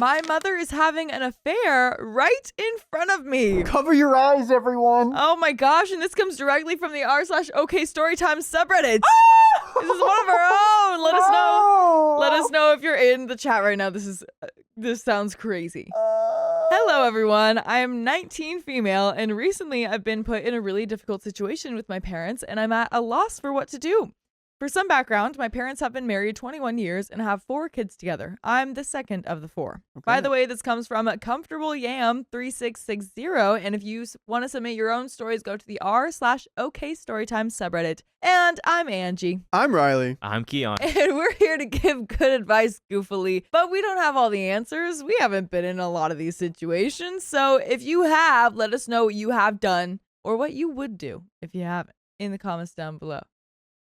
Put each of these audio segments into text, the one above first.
My mother is having an affair right in front of me. Cover your eyes, everyone. Oh my gosh, and this comes directly from the r/OKstorytime subreddit. This is one of our own. Let us know. Let us know if you're in the chat right now. This sounds crazy. Hello, everyone. I am 19 female, and recently I've been put in a really difficult situation with my parents, and I'm at a loss for what to do. For some background, my parents have been married 21 years and have 4 kids together. I'm the second of the 4. Okay. By the way, this comes from Comfortable Yam 3660, and if you want to submit your own stories, go to the r/OKstorytime subreddit. And I'm Angie. I'm Riley. I'm Keon. And we're here to give good advice goofily, but we don't have all the answers. We haven't been in a lot of these situations, so if you have, let us know what you have done or what you would do if you haven't in the comments down below.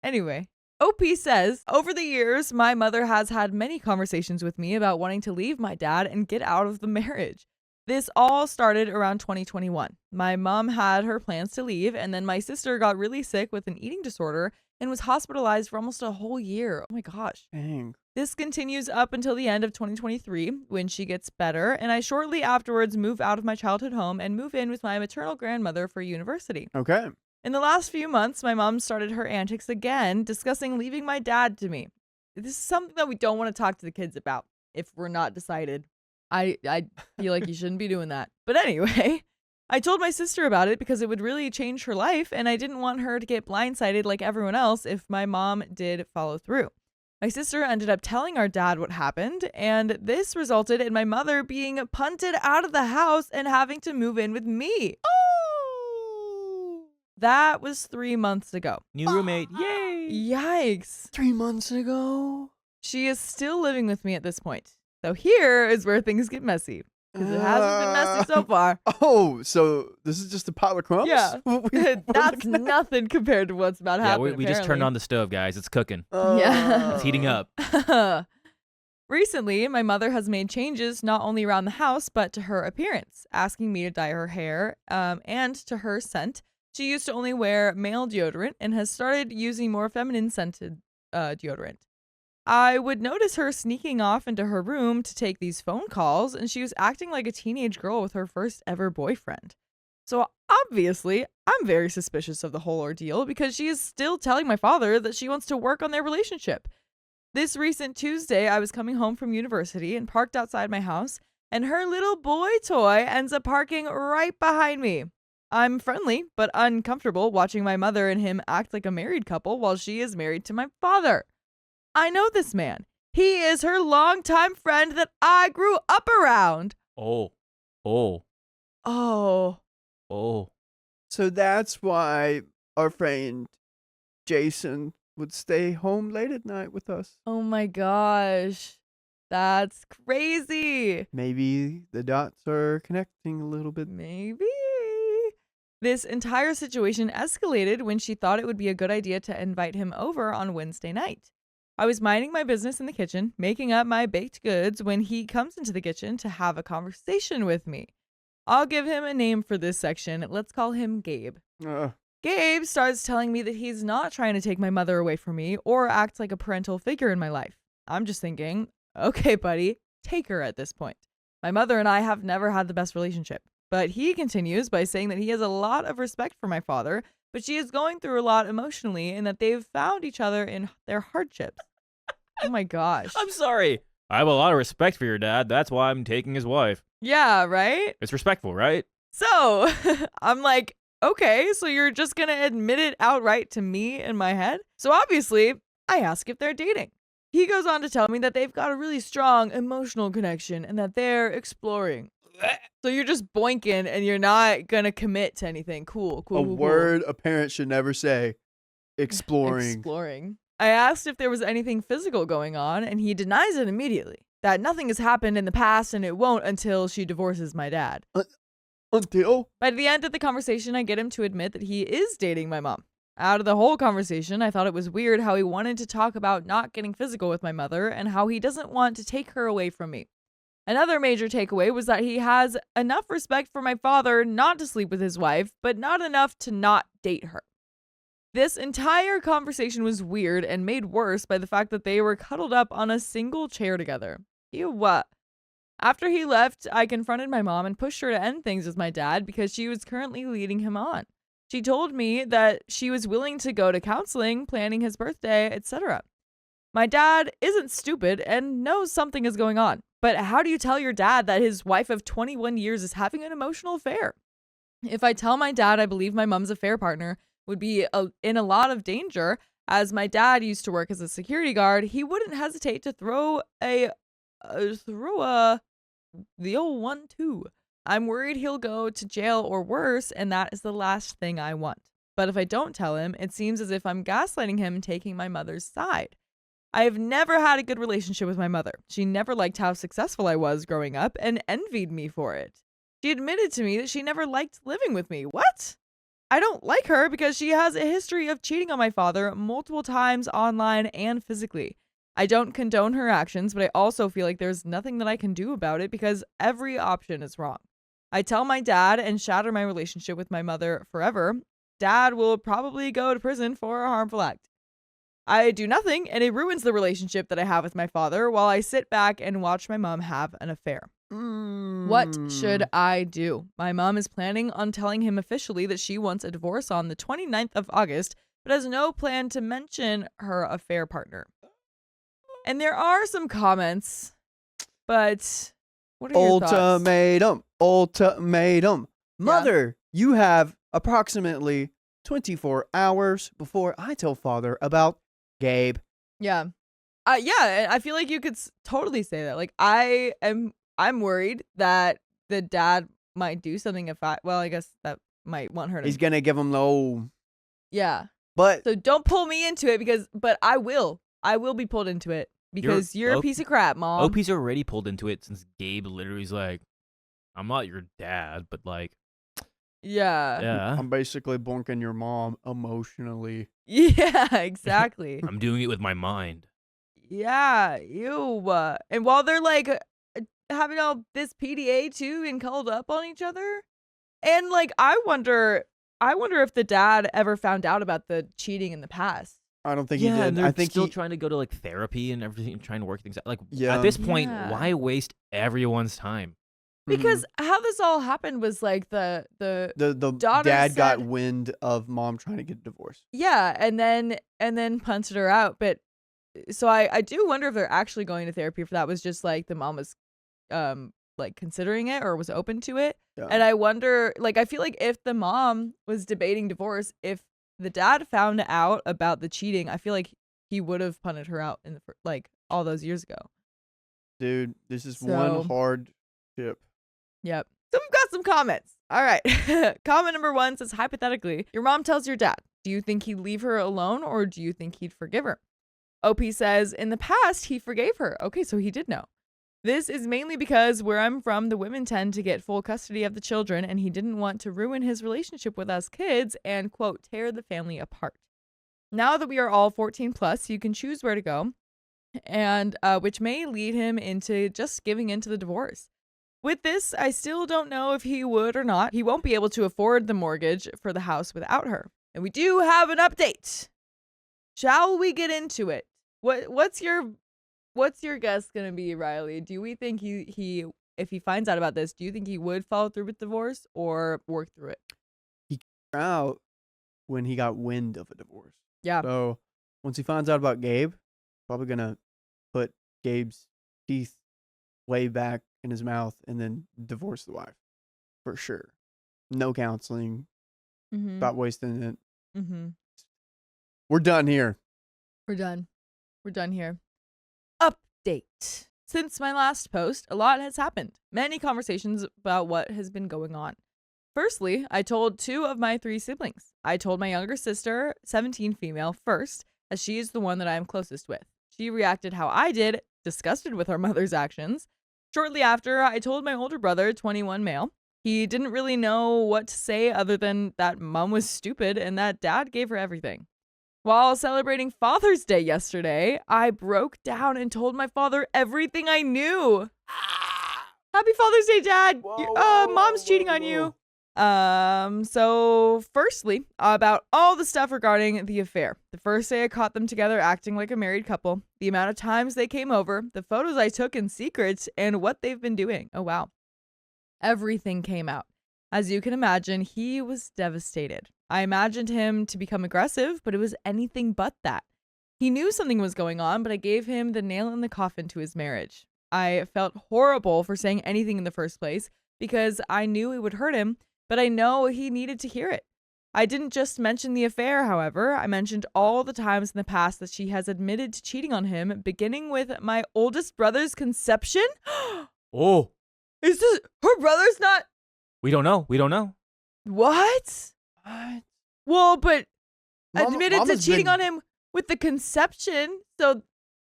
Anyway. OP says, over the years, my mother has had many conversations with me about wanting to leave my dad and get out of the marriage. This all started around 2021. My mom had her plans to leave, and then my sister got really sick with an eating disorder and was hospitalized for almost a whole year. Oh my gosh. Dang. This continues up until the end of 2023 when she gets better, and I shortly afterwards move out of my childhood home and move in with my maternal grandmother for university. Okay. In the last few months, my mom started her antics again, discussing leaving my dad to me. This is something that we don't want to talk to the kids about if we're not decided. I feel like you shouldn't be doing that. But anyway, I told my sister about it because it would really change her life, and I didn't want her to get blindsided like everyone else if my mom did follow through. My sister ended up telling our dad what happened, and this resulted in my mother being punted out of the house and having to move in with me. That was 3 months ago. New roommate. Yay! Yikes. 3 months ago? She is still living with me at this point. So here is where things get messy. Because it hasn't been messy so far. Oh, so this is just a pile of crumbs? Yeah. That's nothing compared to what's about to happen. Yeah, we just turned on the stove, guys. It's cooking. Yeah. It's heating up. Recently, my mother has made changes not only around the house, but to her appearance, asking me to dye her hair and to her scent. She used to only wear male deodorant and has started using more feminine scented deodorant. I would notice her sneaking off into her room to take these phone calls, and she was acting like a teenage girl with her first ever boyfriend. So obviously, I'm very suspicious of the whole ordeal because she is still telling my father that she wants to work on their relationship. This recent Tuesday, I was coming home from university and parked outside my house, and her little boy toy ends up parking right behind me. I'm friendly, but uncomfortable watching my mother and him act like a married couple while she is married to my father. I know this man. He is her longtime friend that I grew up around. Oh. So that's why our friend Jason would stay home late at night with us. Oh my gosh. That's crazy. Maybe the dots are connecting a little bit. Maybe. This entire situation escalated when she thought it would be a good idea to invite him over on Wednesday night. I was minding my business in the kitchen, making up my baked goods, when he comes into the kitchen to have a conversation with me. I'll give him a name for this section. Let's call him Gabe. Gabe starts telling me that he's not trying to take my mother away from me or act like a parental figure in my life. I'm just thinking, okay, buddy, take her at this point. My mother and I have never had the best relationship. But he continues by saying that he has a lot of respect for my father, but she is going through a lot emotionally and that they've found each other in their hardships. Oh my gosh. I'm sorry. I have a lot of respect for your dad. That's why I'm taking his wife. Yeah, right? It's respectful, right? So I'm like, okay, so you're just going to admit it outright to me in my head? So obviously, I ask if they're dating. He goes on to tell me that they've got a really strong emotional connection and that they're exploring. So you're just boinking and you're not going to commit to anything. Cool. Word a parent should never say. Exploring. I asked if there was anything physical going on, and he denies it immediately. That nothing has happened in the past and it won't until she divorces my dad. Until? By the end of the conversation, I get him to admit that he is dating my mom. Out of the whole conversation, I thought it was weird how he wanted to talk about not getting physical with my mother and how he doesn't want to take her away from me. Another major takeaway was that he has enough respect for my father not to sleep with his wife, but not enough to not date her. This entire conversation was weird and made worse by the fact that they were cuddled up on a single chair together. Ew, what? After he left, I confronted my mom and pushed her to end things with my dad because she was currently leading him on. She told me that she was willing to go to counseling, planning his birthday, etc. My dad isn't stupid and knows something is going on. But how do you tell your dad that his wife of 21 years is having an emotional affair? If I tell my dad I believe my mom's affair partner would be in a lot of danger, as my dad used to work as a security guard, he wouldn't hesitate to throw the old 1-2. I'm worried he'll go to jail or worse, and that is the last thing I want. But if I don't tell him, it seems as if I'm gaslighting him and taking my mother's side. I have never had a good relationship with my mother. She never liked how successful I was growing up and envied me for it. She admitted to me that she never liked living with me. What? I don't like her because she has a history of cheating on my father multiple times online and physically. I don't condone her actions, but I also feel like there's nothing that I can do about it because every option is wrong. I tell my dad and shatter my relationship with my mother forever. Dad will probably go to prison for a harmful act. I do nothing, and it ruins the relationship that I have with my father while I sit back and watch my mom have an affair. What should I do? My mom is planning on telling him officially that she wants a divorce on the 29th of August, but has no plan to mention her affair partner. And there are some comments, but what are your thoughts? Ultimatum. Mother, you have approximately 24 hours before I tell father about Gabe. Yeah. Yeah, I feel like you could totally say that. Like, I'm worried that the dad might do something I guess that might want her to. He's going to give him the old. Yeah. But. So don't pull me into it but I will be pulled into it because you're a piece of crap, Mom. OP's already pulled into it since Gabe literally is like, I'm not your dad, but like. Yeah. I'm basically bonking your mom emotionally. Yeah, exactly. I'm doing it with my mind. Yeah, ew. And while they're like having all this PDA too and called up on each other. And like I wonder if the dad ever found out about the cheating in the past. I don't think he did. They're I think still trying to go to like therapy and everything and trying to work things out. Like Yeah. at this point, Yeah. why waste everyone's time? Because how this all happened was like the daughter dad got said- wind of mom trying to get a divorce. Yeah, and then punted her out. But so I do wonder if they're actually going to therapy, if that was just like the mom was like considering it or was open to it. Yeah. And I wonder, like, I feel like if the mom was debating divorce, if the dad found out about the cheating, I feel like he would have punted her out in like all those years ago. Dude, this is one hard ship. Yep. So we've got some comments. All right. Comment number 1 says, hypothetically, your mom tells your dad, do you think he'd leave her alone or do you think he'd forgive her? OP says, in the past, he forgave her. Okay, so he did know. This is mainly because where I'm from, the women tend to get full custody of the children, and he didn't want to ruin his relationship with us kids and, quote, tear the family apart. Now that we are all 14 plus, you can choose where to go, and which may lead him into just giving in to the divorce. With this, I still don't know if he would or not. He won't be able to afford the mortgage for the house without her. And we do have an update. Shall we get into it? What's your guess gonna be, Riley? Do we think he if he finds out about this, do you think he would follow through with divorce or work through it? He came out when he got wind of a divorce. Yeah. So once he finds out about Gabe, probably gonna put Gabe's teeth way back in his mouth and then divorce the wife for sure. No counseling. Stop wasting it. We're done here. We're done here. Update. Since my last post, a lot has happened. Many conversations about what has been going on. Firstly, I told 2 of my 3 siblings. I told my younger sister, 17 female, first, as she is the one that I am closest with. She reacted how I did, disgusted with her mother's actions. Shortly after, I told my older brother, 21 male. He didn't really know what to say other than that mom was stupid and that dad gave her everything. While celebrating Father's Day yesterday, I broke down and told my father everything I knew. Happy Father's Day, Dad. Mom's cheating on you. So firstly, about all the stuff regarding the affair. The first day I caught them together acting like a married couple, the amount of times they came over, the photos I took in secret, and what they've been doing. Oh, wow. Everything came out. As you can imagine, he was devastated. I imagined him to become aggressive, but it was anything but that. He knew something was going on, but I gave him the nail in the coffin to his marriage. I felt horrible for saying anything in the first place because I knew it would hurt him, but I know he needed to hear it. I didn't just mention the affair, however. I mentioned all the times in the past that she has admitted to cheating on him, beginning with my oldest brother's conception. Oh, Is this her brother's not? we don't know. We don't know. What? What? Well, but Mama- admitted to Mama's cheating been- on him with the conception. So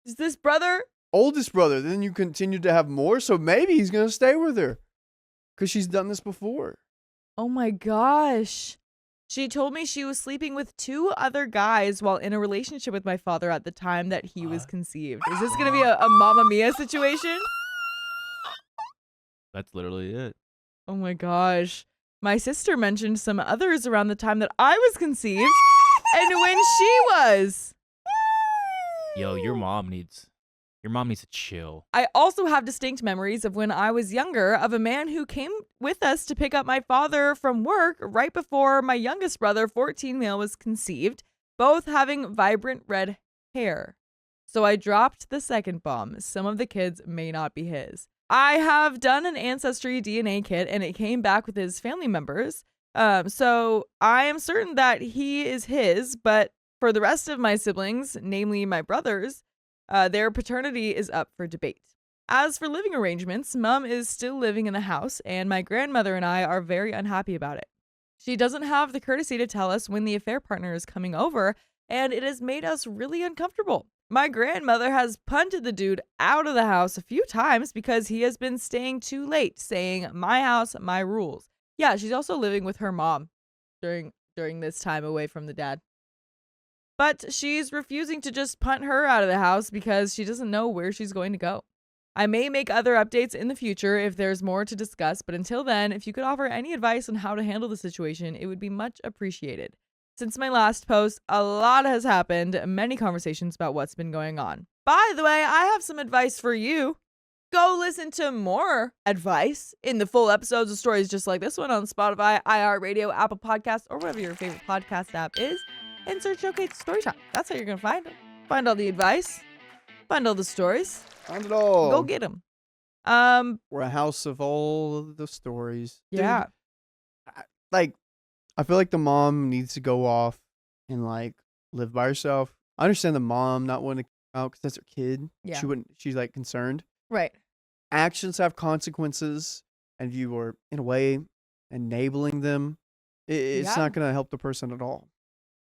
is this brother? Oldest brother. Then you continue to have more, so maybe he's gonna stay with her, cause she's done this before. Oh my gosh. She told me she was sleeping with 2 other guys while in a relationship with my father at the time that he was conceived. Is this going to be a Mamma Mia situation? That's literally it. Oh my gosh. My sister mentioned some others around the time that I was conceived and when she was. Yo, your mom needs to chill. I also have distinct memories of when I was younger of a man who came with us to pick up my father from work right before my youngest brother, 14 male, was conceived, both having vibrant red hair. So I dropped the second bomb. Some of the kids may not be his. I have done an ancestry DNA kit and it came back with his family members. So I am certain that he is his, but for the rest of my siblings, namely my brothers, their paternity is up for debate. As for living arrangements, Mom is still living in the house, and my grandmother and I are very unhappy about it. She doesn't have the courtesy to tell us when the affair partner is coming over, and it has made us really uncomfortable. My grandmother has punted the dude out of the house a few times because he has been staying too late, saying, "My house, my rules." Yeah, she's also living with her mom during this time away from the dad. But she's refusing to just punt her out of the house because she doesn't know where she's going to go. I may make other updates in the future if there's more to discuss, but until then, if you could offer any advice on how to handle the situation, it would be much appreciated. Since my last post, a lot has happened, many conversations about what's been going on. By the way, I have some advice for you. Go listen to more advice in the full episodes of stories just like this one on Spotify, iHeartRadio, Apple Podcasts, or whatever your favorite podcast app is. And search Storytime. That's how you're going to find them. Find all the advice. Find all the stories. Find it all. Go get them. We're a house of all of the stories. Dude, Yeah. I feel like the mom needs to go off and live by herself. I understand the mom not wanting to come out because that's her kid. Yeah. She's concerned. Right. Actions have consequences, and if you are in a way enabling them, it's Yeah. not going to help the person at all.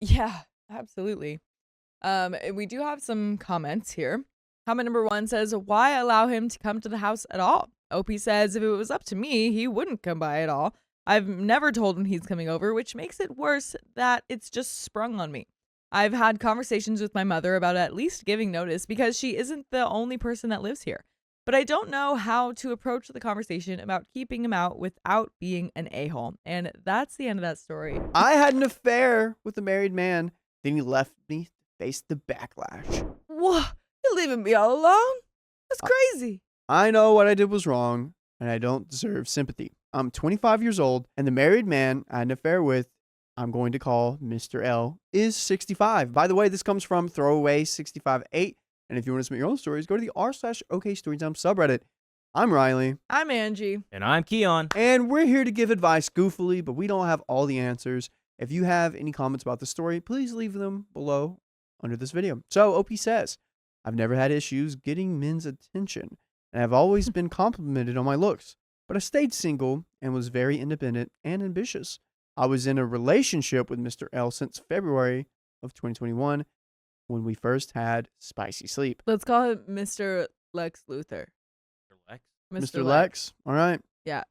Yeah, absolutely. We do have some comments here. Comment number 1 says, "Why allow him to come to the house at all?" OP says, "If it was up to me, he wouldn't come by at all. I've never told him he's coming over, which makes it worse that it's just sprung on me. I've had conversations with my mother about at least giving notice because she isn't the only person that lives here. But I don't know how to approach the conversation about keeping him out without being an a-hole." And that's the end of that story. I had an affair with a married man. Then he left me to face the backlash. Whoa, you're leaving me all alone? That's crazy. I know what I did was wrong, and I don't deserve sympathy. I'm 25 years old, and the married man I had an affair with, I'm going to call Mr. L, is 65. By the way, this comes from Throwaway658. And if you want to submit your own stories, go to the r/OKstorytime subreddit. I'm Riley. I'm Angie. And I'm Keon. And we're here to give advice goofily, but we don't have all the answers. If you have any comments about the story, please leave them below under this video. So OP says, "I've never had issues getting men's attention, and I've always been complimented on my looks, but I stayed single and was very independent and ambitious. I was in a relationship with Mr. L since February of 2021 when we first had spicy sleep." Let's call him Mr. Lex Luthor. Lex? Mr. Lex. All right. Yeah.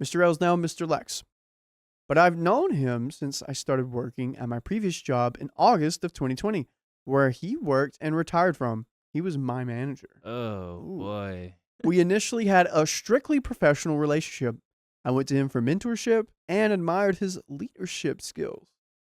Mr. L's now Mr. Lex. But I've known him since I started working at my previous job in August of 2020, where he worked and retired from. He was my manager. Oh, Ooh. boy. We initially had a strictly professional relationship. I went to him for mentorship and admired his leadership skills.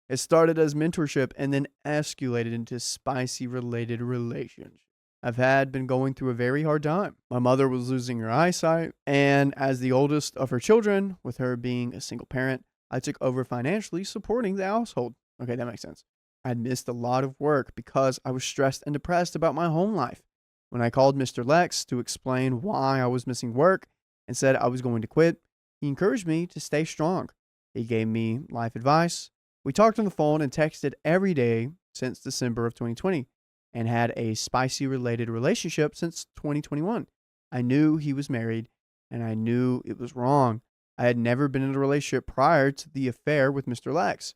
It started as mentorship and then escalated into spicy related relationship. Been going through a very hard time. My mother was losing her eyesight, and as the oldest of her children, with her being a single parent, I took over financially supporting the household. Okay, that makes sense. I'd missed a lot of work because I was stressed and depressed about my home life. When I called Mr. Lex to explain why I was missing work and said I was going to quit, he encouraged me to stay strong. He gave me life advice. We talked on the phone and texted every day since December of 2020 and had a spicy related relationship since 2021. I knew he was married and I knew it was wrong. I had never been in a relationship prior to the affair with Mr. Lex.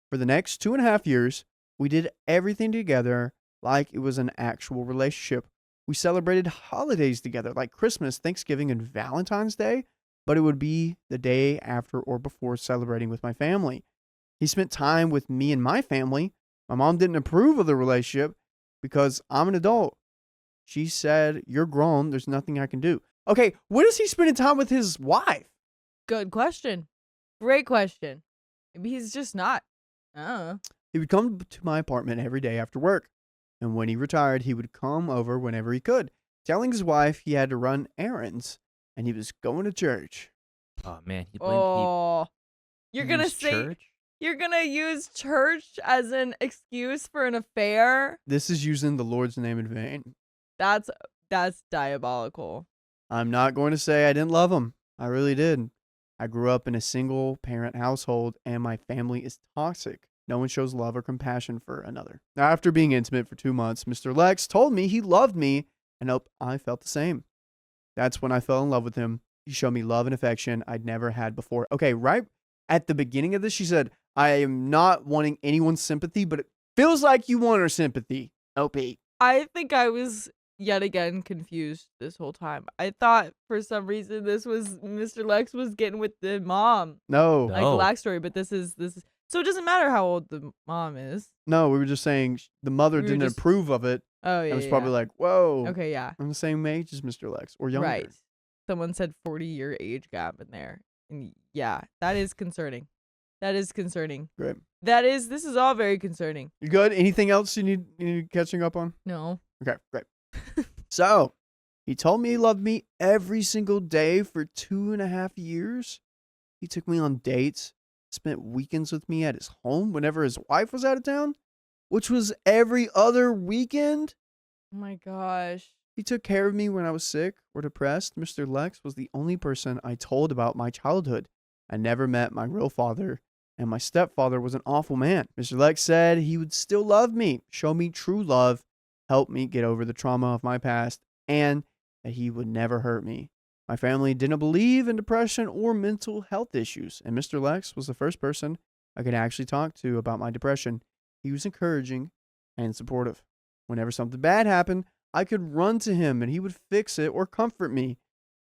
For the next 2.5 years, we did everything together like it was an actual relationship. We celebrated holidays together like Christmas, Thanksgiving, and Valentine's Day, but it would be the day after or before celebrating with my family. He spent time with me and my family. My mom didn't approve of the relationship because I'm an adult. She said, "You're grown. There's nothing I can do." Okay, when is he spending time with his wife? Good question. Great question. Maybe he's just not. I don't know. He would come to my apartment every day after work. And when he retired, he would come over whenever he could, telling his wife he had to run errands and he was going to church. Oh man, Oh, you're gonna used say church? you're gonna use church as an excuse for an affair? This is using the Lord's name in vain. That's diabolical. I'm not going to say I didn't love him. I really did. I grew up in a single parent household and my family is toxic. No one shows love or compassion for another. After being intimate for 2 months, Mr. Lex told me he loved me and hoped I felt the same. That's when I fell in love with him. He showed me love and affection I'd never had before. Okay, right at the beginning of this, she said, "I am not wanting anyone's sympathy, but it feels like you want her sympathy." OP. I think I was yet again confused this whole time. I thought for some reason this was Mr. Lex was getting with the mom, No. like the Lax story, but this is so it doesn't matter how old the mom is. No, we were just saying the mother We were didn't just- approve of it. Oh yeah, I was yeah, probably yeah. like, whoa, Okay, yeah, I'm the same age as Mr. Lex or younger. right. Someone said 40-year age gap in there, and yeah, that is concerning. That is concerning. Great. This is all very concerning. You good? Anything else you need catching up on? No. Okay, great. So, he told me he loved me every single day for 2.5 years. He took me on dates, spent weekends with me at his home whenever his wife was out of town, which was every other weekend. Oh my gosh. He took care of me when I was sick or depressed. Mr. Lex was the only person I told about my childhood. I never met my real father, and my stepfather was an awful man. Mr. Lex said he would still love me, show me true love, help me get over the trauma of my past, and that he would never hurt me. My family didn't believe in depression or mental health issues, and Mr. Lex was the first person I could actually talk to about my depression. He was encouraging and supportive. Whenever something bad happened, I could run to him and he would fix it or comfort me.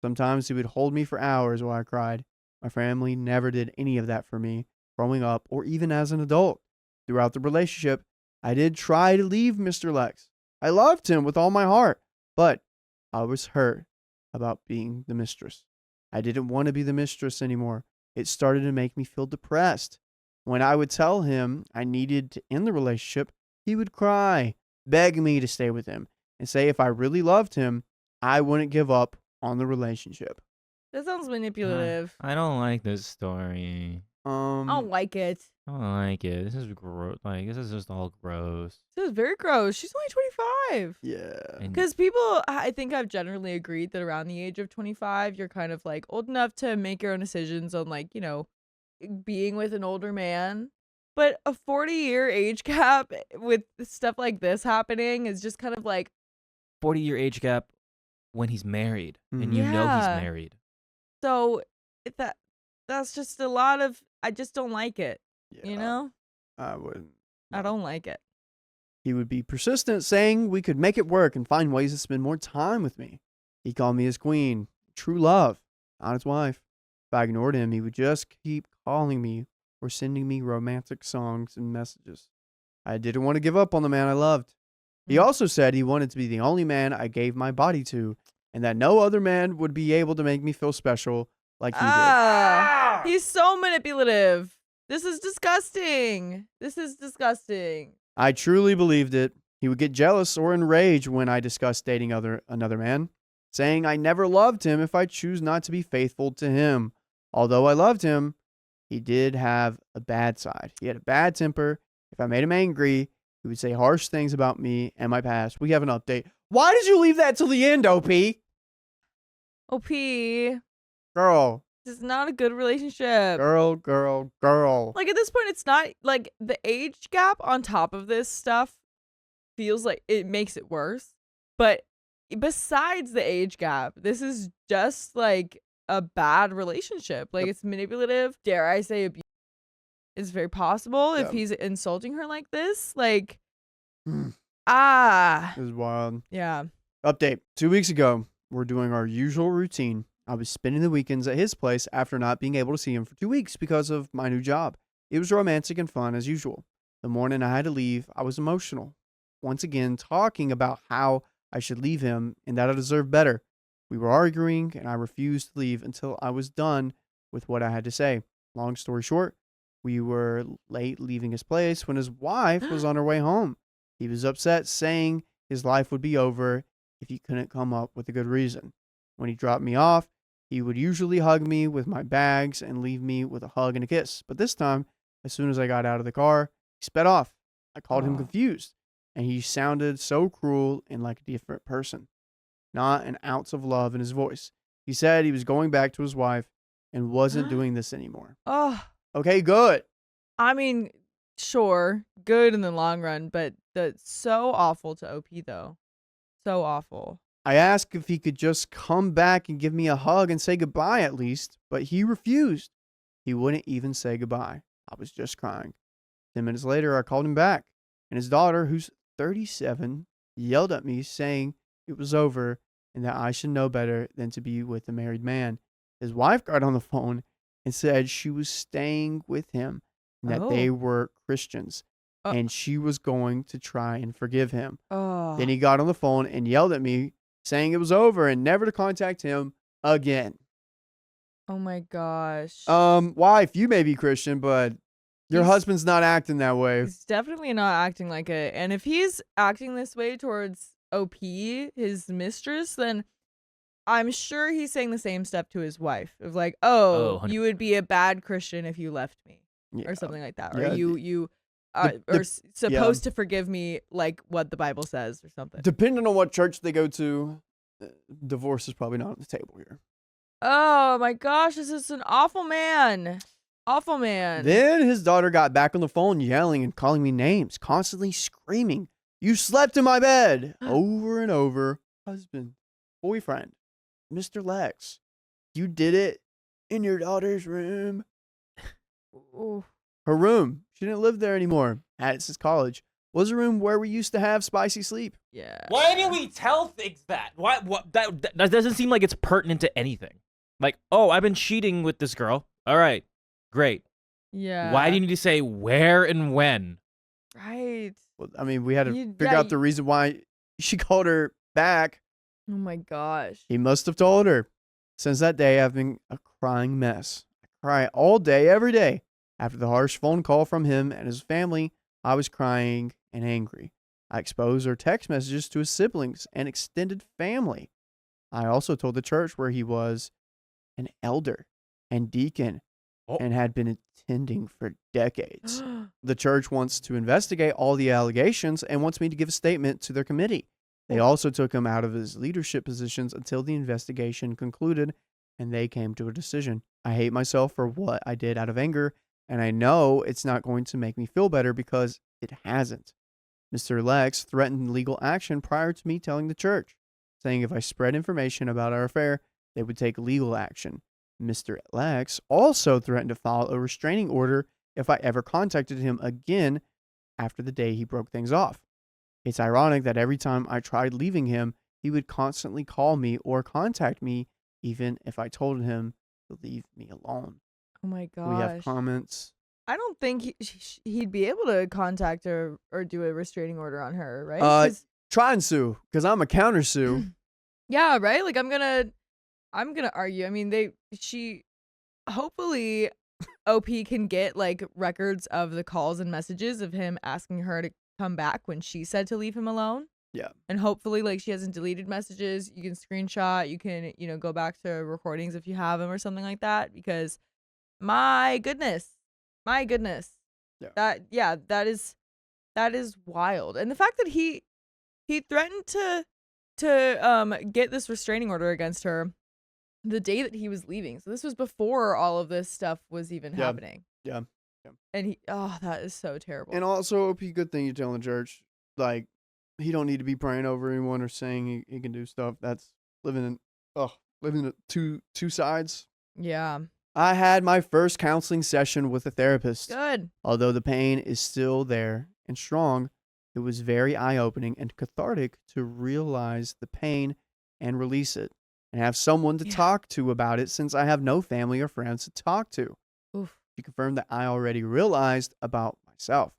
Sometimes he would hold me for hours while I cried. My family never did any of that for me, growing up or even as an adult. Throughout the relationship, I did try to leave Mr. Lex. I loved him with all my heart, but I was hurt about being the mistress. I didn't want to be the mistress anymore. It started to make me feel depressed. When I would tell him I needed to end the relationship, he would cry, beg me to stay with him, and say if I really loved him, I wouldn't give up on the relationship. That sounds manipulative. I don't like this story. I don't like it. I don't like it. This is gross. Like, this is just all gross. This is very gross. She's only 25. Yeah. And Because people, I think I've generally agreed that around the age of 25, you're kind of like old enough to make your own decisions on like, being with an older man. But a 40-year age gap with stuff like this happening is just kind of like, 40-year age gap when he's married, and you know he's Yeah. married. so that's just a lot of, I just don't like it. Yeah, I wouldn't. I don't like it. He would be persistent, saying we could make it work and find ways to spend more time with me. He called me his queen, true love, not his wife. If I ignored him, he would just keep calling me or sending me romantic songs and messages. I didn't want to give up on the man I loved. He Mm. also said he wanted to be the only man I gave my body to, and that no other man would be able to make me feel special like he did. He's so manipulative. This is disgusting. I truly believed it. He would get jealous or enraged when I discussed dating another man, saying I never loved him if I choose not to be faithful to him. Although I loved him, he did have a bad side. He had a bad temper. If I made him angry, he would say harsh things about me and my past. We have an update. Why did you leave that till the end, OP? OP, Girl. this is not a good relationship. Girl. Like, at this point, it's not, like, the age gap on top of this stuff feels like it makes it worse. But besides the age gap, this is just, like, a bad relationship. Like, it's manipulative. Dare I say abuse is very possible if he's insulting her like this. Like, This is wild. Yeah. Update. 2 weeks ago, we're doing our usual routine. I was spending the weekends at his place after not being able to see him for 2 weeks because of my new job. It was romantic and fun as usual. The morning I had to leave, I was emotional. Once again, talking about how I should leave him and that I deserve better. We were arguing, and I refused to leave until I was done with what I had to say. Long story short, we were late leaving his place when his wife was on her way home. He was upset, saying his life would be over if he couldn't come up with a good reason. When he dropped me off, he would usually hug me with my bags and leave me with a hug and a kiss. But this time, as soon as I got out of the car, he sped off. I called him confused, and he sounded so cruel and like a different person. Not an ounce of love in his voice. He said he was going back to his wife and wasn't doing this anymore. Oh, Okay, good. I mean, sure, good in the long run, but that's so awful to OP, though. So awful. I asked if he could just come back and give me a hug and say goodbye at least, but he refused. He wouldn't even say goodbye. I was just crying. 10 minutes later, I called him back, and his daughter, who's 37, yelled at me saying it was over and that I should know better than to be with a married man. His wife got on the phone and said she was staying with him and that they were Christians and she was going to try and forgive him. Then he got on the phone and yelled at me saying it was over and never to contact him again. Oh my gosh. Wife, you may be Christian, but your husband's not acting that way. He's definitely not acting like it. And if he's acting this way towards OP, his mistress, then I'm sure he's saying the same stuff to his wife of like, oh, you would be a bad Christian if you left me or something like that. Or you are supposed to forgive me like what the Bible says or something. Depending on what church they go to, divorce is probably not on the table here. Oh my gosh, this is an awful man. Awful man. Then his daughter got back on the phone yelling and calling me names, constantly screaming, "You slept in my bed!" over and over. Husband, boyfriend, Mr. Lex, you did it in your daughter's room. Her room. She didn't live there anymore. At since college. Was a room where we used to have spicy sleep. Yeah. Why didn't we tell things that? Why? What? That doesn't seem like it's pertinent to anything. Like, oh, I've been cheating with this girl. All right, great. Yeah. Why do you need to say where and when? Right. Well, I mean, we had to figure out the reason why she called her back. Oh my gosh. He must have told her. Since that day, I've been a crying mess. I cry all day, every day. After the harsh phone call from him and his family, I was crying and angry. I exposed her text messages to his siblings and extended family. I also told the church where he was an elder and deacon and had been attending for decades. The church wants to investigate all the allegations and wants me to give a statement to their committee. They also took him out of his leadership positions until the investigation concluded and they came to a decision. I hate myself for what I did out of anger, and I know it's not going to make me feel better because it hasn't. Mr. Lex threatened legal action prior to me telling the church, saying if I spread information about our affair, they would take legal action. Mr. Lex also threatened to file a restraining order if I ever contacted him again after the day he broke things off. It's ironic that every time I tried leaving him, he would constantly call me or contact me, even if I told him to leave me alone. Oh my gosh. We have comments. I don't think he'd be able to contact her or do a restraining order on her, right? Try and sue, because I'm a counter sue. Yeah, right? Like, I'm gonna I'm gonna argue. I mean, she hopefully OP can get like records of the calls and messages of him asking her to come back when she said to leave him alone. Yeah. And hopefully, like, she hasn't deleted messages. You can screenshot. You can, go back to recordings if you have them or something like that. Because my goodness, my goodness, Yeah. that is wild. And the fact that he threatened to get this restraining order against her the day that he was leaving. So this was before all of this stuff was even Yeah. happening. Yeah. And that is so terrible. And also, OP, good thing you're telling the church, like, he don't need to be praying over anyone or saying he can do stuff. That's living in two sides. Yeah. I had my first counseling session with a therapist. Good. Although the pain is still there and strong, it was very eye-opening and cathartic to realize the pain and release it and have someone to Yeah. talk to about it, since I have no family or friends to talk to. Oof. She confirmed that I already realized about myself,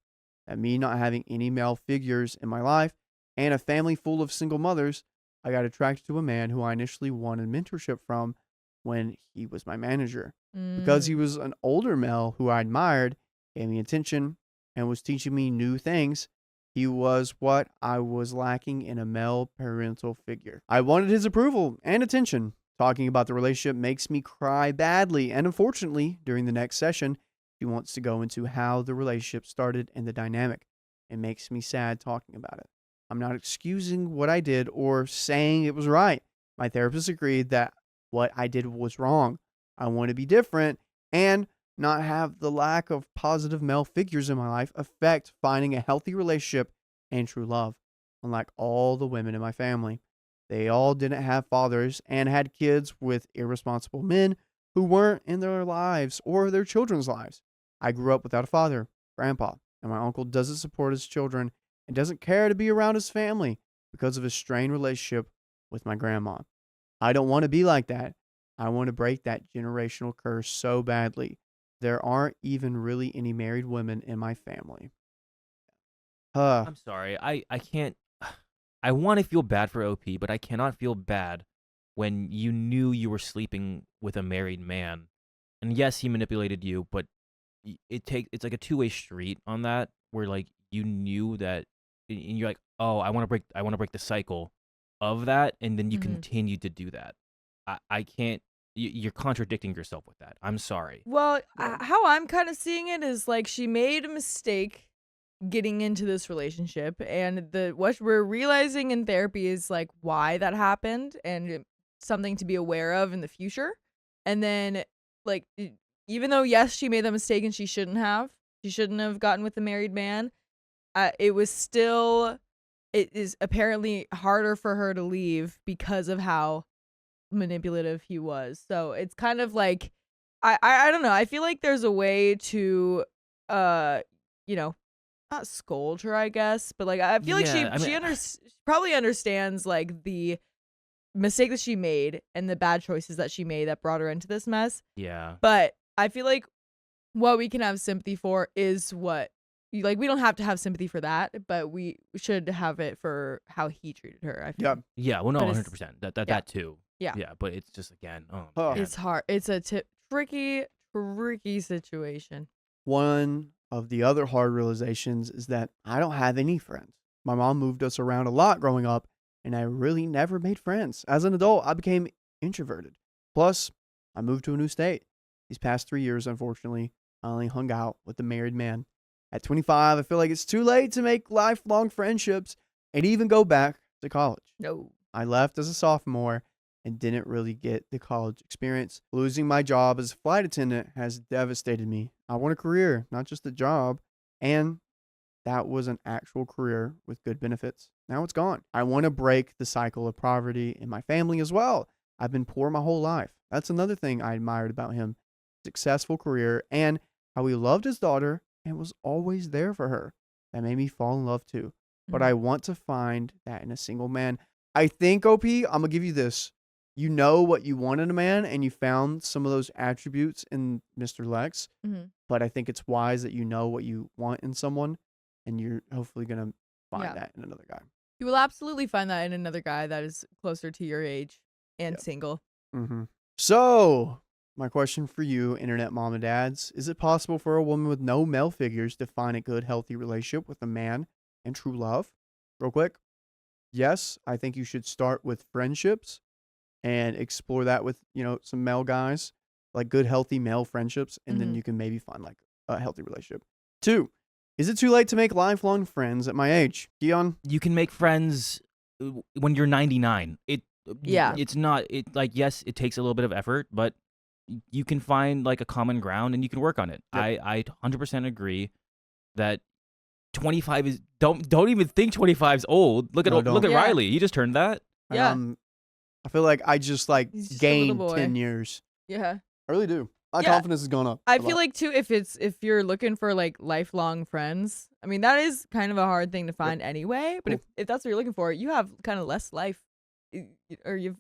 that me not having any male figures in my life and a family full of single mothers, I got attracted to a man who I initially wanted mentorship from when he was my manager. Because he was an older male who I admired, gave me attention, and was teaching me new things, he was what I was lacking in a male parental figure. I wanted his approval and attention. Talking about the relationship makes me cry badly, and unfortunately, during the next session, she wants to go into how the relationship started and the dynamic. It makes me sad talking about it. I'm not excusing what I did or saying it was right. My therapist agreed that what I did was wrong. I want to be different and not have the lack of positive male figures in my life affect finding a healthy relationship and true love. Unlike all the women in my family, they all didn't have fathers and had kids with irresponsible men who weren't in their lives or their children's lives. I grew up without a father, grandpa, and my uncle doesn't support his children and doesn't care to be around his family because of his strained relationship with my grandma. I don't want to be like that. I want to break that generational curse so badly. There aren't even really any married women in my family. I'm sorry. I can't. I want to feel bad for OP, but I cannot feel bad when you knew you were sleeping with a married man. And yes, he manipulated you, but it's like a two-way street on that, where like you knew that, and you're like, oh, I want to break the cycle of that, and then you continue to do that. I can't. You're contradicting yourself with that. I'm sorry. Well, how I'm kind of seeing it is like she made a mistake getting into this relationship, and what we're realizing in therapy is like why that happened and something to be aware of in the future. And then like even though yes, she made that mistake and she shouldn't have gotten with the married man, it is apparently harder for her to leave because of how manipulative he was. So it's kind of like I don't know. I feel like there's a way to not scold her, I guess, but like I feel like she probably understands like the mistake that she made and the bad choices that she made that brought her into this mess. Yeah. But I feel like what we can have sympathy for is what we don't have to have sympathy for that, but we should have it for how he treated her. I feel. Yeah. Well, no, But 100%. That too. Yeah. Yeah, but it's just again. Oh, man. It's hard. It's a tricky situation. One of the other hard realizations is that I don't have any friends. My mom moved us around a lot growing up, and I really never made friends. As an adult, I became introverted. Plus, I moved to a new state. These past 3 years, unfortunately, I only hung out with a married man. At 25, I feel like it's too late to make lifelong friendships and even go back to college. No. I left as a sophomore and didn't really get the college experience. Losing my job as a flight attendant has devastated me. I want a career, not just a job. And that was an actual career with good benefits. Now it's gone. I want to break the cycle of poverty in my family as well. I've been poor my whole life. That's another thing I admired about him. Successful career and how he loved his daughter and was always there for her. That made me fall in love too. But I want to find that in a single man. I think, OP, I'm going to give you this. You know what you want in a man, and you found some of those attributes in Mr. Lex. But I think it's wise that you know what you want in someone, and you're hopefully going to find that in another guy. You will absolutely find that in another guy that is closer to your age and single. Mm-hmm. So, my question for you, internet mom and dads, is it possible for a woman with no male figures to find a good, healthy relationship with a man and true love? Real quick. Yes, I think you should start with friendships and explore that with, some male guys, like good, healthy male friendships, and then Hmm. you can maybe find like a healthy relationship. Two, is it too late to make lifelong friends at my age? Keon? You can make friends when you're 99. Yeah. It's not it like yes, it takes a little bit of effort, but you can find like a common ground and you can work on it. Yep. I 100% agree that 25 is don't even think 25 is old. Look at No, look don't. at Yeah. Riley. He just turned that. Yeah. I feel like I just like He's just a little gained boy. 10 years. Yeah. I really do. My Yeah. confidence has gone up. I a feel lot. like too, if you're looking for like lifelong friends, I mean that is kind of a hard thing to find anyway. But Cool. if that's what you're looking for, you have kind of less life, it's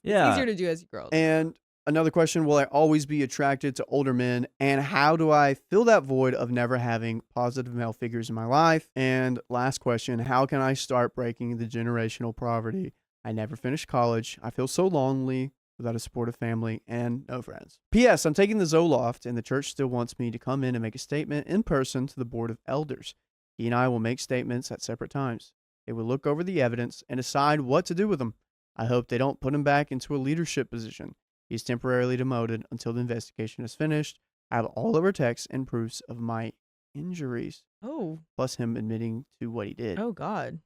Yeah. easier to do as you grow older. And another question, will I always be attracted to older men? And how do I fill that void of never having positive male figures in my life? And last question, how can I start breaking the generational poverty? I never finished college. I feel so lonely without a supportive family and no friends. P.S. I'm taking the Zoloft, and the church still wants me to come in and make a statement in person to the board of elders. He and I will make statements at separate times. They will look over the evidence and decide what to do with them. I hope they don't put him back into a leadership position. He's temporarily demoted until the investigation is finished. I have all of our texts and proofs of my injuries, Oh. plus him admitting to what he did. Oh God.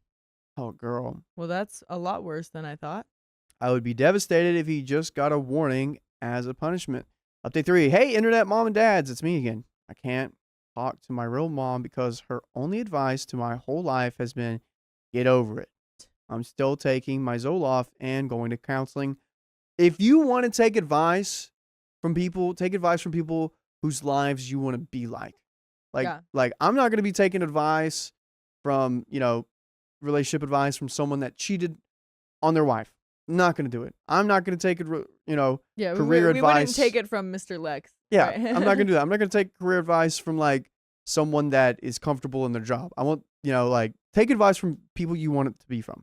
Oh, girl. Well, that's a lot worse than I thought. I would be devastated if he just got a warning as a punishment. Update 3. Hey, internet mom and dads, it's me again. I can't talk to my real mom because her only advice to my whole life has been get over it. I'm still taking my Zoloft and going to counseling. If you want to take advice from people, take advice from people whose lives you want to be like. Yeah. Like I'm not going to be taking advice from, relationship advice from someone that cheated on their wife. I'm not going to do it. I'm not going to take it, Yeah. career we wouldn't advice. take it from Mr. Lex. Yeah, right? I'm not going to do that. I'm not going to take career advice from like someone that is comfortable in their job. I want, take advice from people you want it to be from.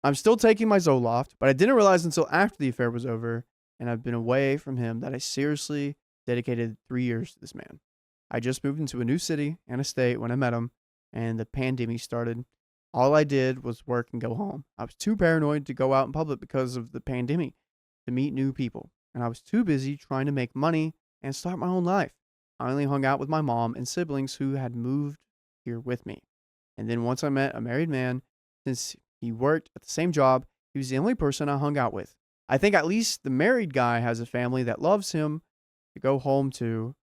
I'm still taking my Zoloft, but I didn't realize until after the affair was over and I've been away from him that I seriously dedicated 3 years to this man. I just moved into a new city and a state when I met him, and the pandemic started. All I did was work and go home. I was too paranoid to go out in public because of the pandemic to meet new people, and I was too busy trying to make money and start my own life. I only hung out with my mom and siblings who had moved here with me. And then once I met a married man, since he worked at the same job, he was the only person I hung out with. I think at least the married guy has a family that loves him to go home to,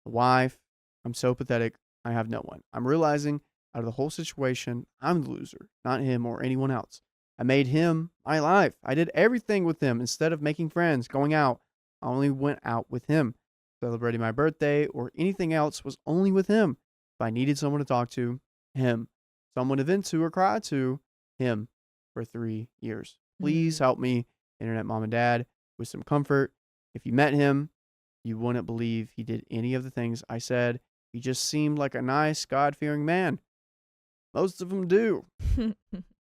a wife. I'm so pathetic. I have no one. I'm realizing out of the whole situation, I'm the loser, not him or anyone else. I made him my life. I did everything with him instead of making friends, going out. I only went out with him. Celebrating my birthday or anything else was only with him. If I needed someone to talk to, him. Someone to vent to or cry to, him for 3 years. Please help me, internet mom and dad, with some comfort. If you met him, you wouldn't believe he did any of the things I said. He just seemed like a nice, God-fearing man. Most of them do.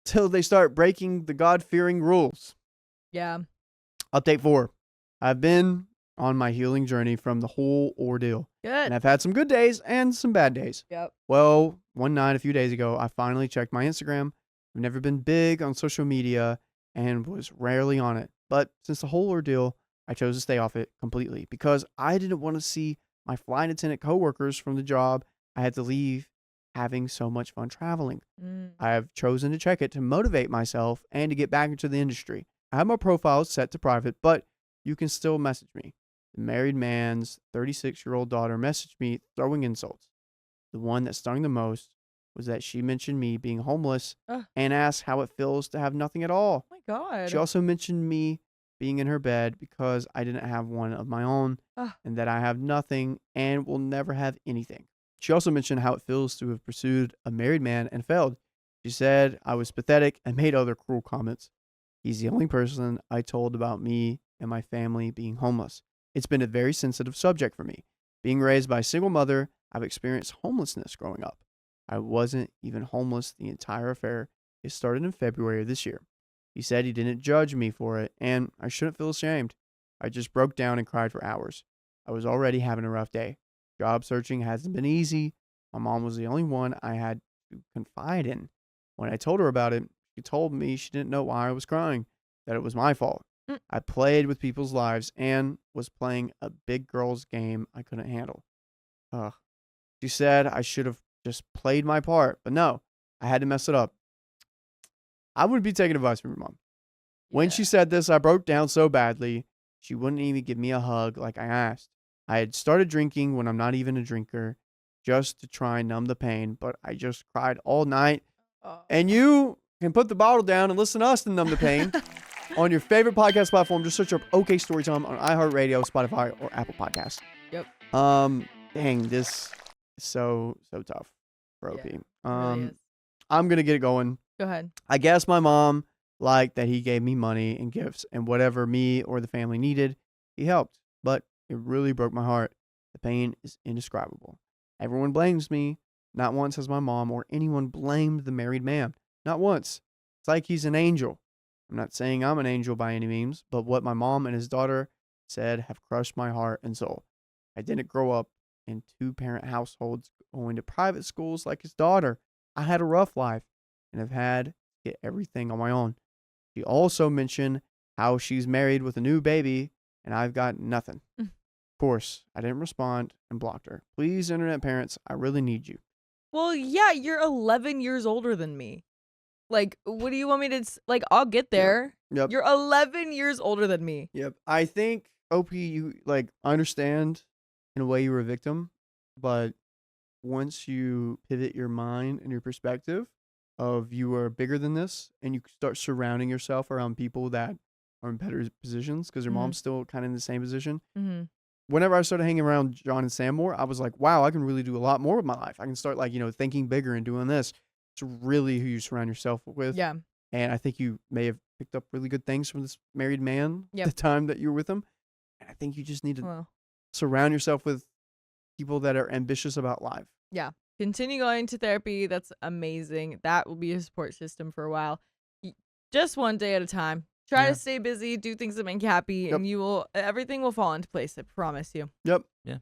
Till they start breaking the God-fearing rules. Yeah. Update 4. I've been on my healing journey from the whole ordeal. Good. And I've had some good days and some bad days. Yep. Well, one night a few days ago, I finally checked my Instagram. I've never been big on social media and was rarely on it. But since the whole ordeal, I chose to stay off it completely because I didn't want to see my flight attendant coworkers from the job I had to leave having so much fun traveling. I have chosen to check it to motivate myself and to get back into the industry. I have my profile set to private, but you can still message me. The married man's 36-year-old daughter messaged me throwing insults. The one that stung the most was that she mentioned me being homeless and asked how it feels to have nothing at all. Oh my God. She also mentioned me being in her bed because I didn't have one of my own and that I have nothing and will never have anything. She also mentioned how it feels to have pursued a married man and failed. She said I was pathetic and made other cruel comments. He's the only person I told about me and my family being homeless. It's been a very sensitive subject for me. Being raised by a single mother, I've experienced homelessness growing up. I wasn't even homeless the entire affair. It started in February of this year. He said he didn't judge me for it, and I shouldn't feel ashamed. I just broke down and cried for hours. I was already having a rough day. Job searching hasn't been easy. My mom was the only one I had to confide in. When I told her about it, she told me she didn't know why I was crying, that it was my fault. Mm. I played with people's lives and was playing a big girl's game I couldn't handle. Ugh. She said I should have just played my part, but no, I had to mess it up. I wouldn't be taking advice from your mom. When she said this, I broke down so badly, she wouldn't even give me a hug like I asked. I had started drinking when I'm not even a drinker, just to try and numb the pain, but I just cried all night. Oh. And you can put the bottle down and listen to us to numb the pain on your favorite podcast platform. Just search up OK Storytime on iHeartRadio, Spotify, or Apple Podcasts. Yep. Dang, this is so tough for OP. Yeah, it really is. I'm gonna get it going. Go ahead. I guess my mom liked that he gave me money and gifts and whatever me or the family needed, he helped. But it really broke my heart. The pain is indescribable. Everyone blames me. Not once has my mom or anyone blamed the married man. Not once. It's like he's an angel. I'm not saying I'm an angel by any means, but what my mom and his daughter said have crushed my heart and soul. I didn't grow up in two-parent households going to private schools like his daughter. I had a rough life and have had to get everything on my own. She also mentioned how she's married with a new baby and I've got nothing. Of course, I didn't respond and blocked her. Please, internet parents, I really need you. Well, yeah, you're 11 years older than me. Like, what do you want me to like? I'll get there. Yep. You're 11 years older than me. Yep. I think OP, you I understand in a way you were a victim, but once you pivot your mind and your perspective of you are bigger than this and you start surrounding yourself around people that are in better positions because your mom's still kind of in the same position. Whenever I started hanging around John and Sam more, I was like, wow, I can really do a lot more with my life. I can start thinking bigger and doing this. It's really who you surround yourself with. Yeah. And I think you may have picked up really good things from this married man Yep. the time that you were with him. And I think you just need to Well, surround yourself with people that are ambitious about life. yeah. Continue going to therapy. That's amazing. That will be a support system for a while. Just one day at a time. Try to stay busy, do things that make you happy, Yep. and everything will fall into place. I promise you. Yep. Yeah.